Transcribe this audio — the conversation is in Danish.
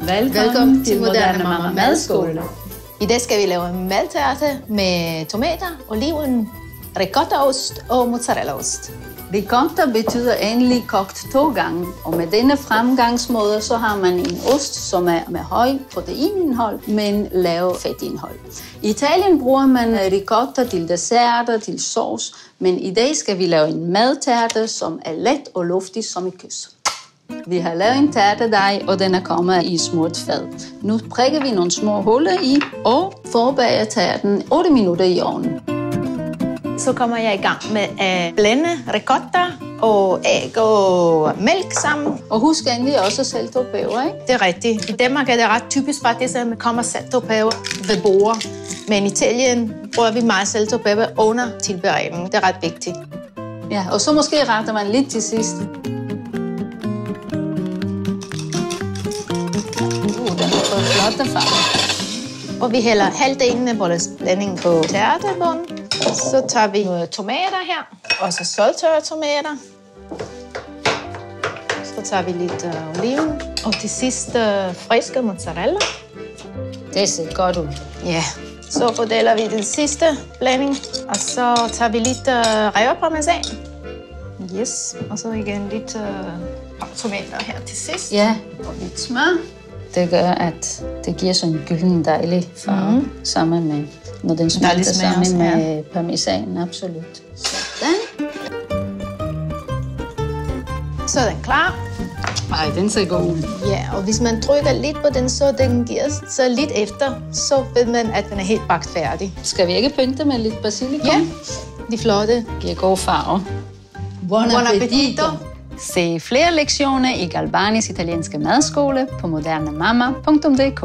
Velkommen til Moderne Mamma Madskole. I dag skal vi lave en madtærte med tomater, oliven, ricottaost og mozzarellaost. Ricotta betyder endelig kogt 2 gange, og med denne fremgangsmåde så har man en ost, som er med høj proteinindhold, men lav fedtindhold. I Italien bruger man ricotta til desserter, til sauce, men i dag skal vi lave en madtærte, som er let og luftig som et kys. Vi har lavet en tærtedej, og den er kommet i smurt fad. Nu prikker vi nogle små huller i og forbager tærten 8 minutter i ovnen. Så kommer jeg i gang med at blende ricotta og æg og mælk sammen. Og husk endelig også salt og peber, ikke? Det er rigtigt. I Danmark er det ret typisk faktisk, at man kommer salt og peber ved bordet. Men i Italien bruger vi meget salt og peber under tilberedningen. Det er ret vigtigt. Ja, og så måske retter man lidt til sidst. Den har fået flotte farver. Og vi hælder halvdelen af vores blanding på tærtebunden. Så tager vi nogle tomater her, og så salttørrede tomater. Så tager vi lidt oliven, og til sidst friske mozzarella. Det ser godt ud. Ja, så fordeler vi den sidste blanding, og så tager vi lidt revet parmesan. Yes, og så igen lidt tomater her til sidst. Ja, og lidt smør. Det gør, at det giver sådan en gylden dejlig farve sammen med, når den smelter sammen med parmesan, absolut. Sådan. Så er den klar. Ej, den ser god ud. Ja, og hvis man trykker lidt på den, så den giver så lidt efter, så ved man, at den er helt bagt færdig. Skal vi ikke pynte med lidt basilikum? Ja, de flotte. Giver god farve. Buon appetito! Se flere lektioner i Galvanis italienske madskole på modernemamma.dk.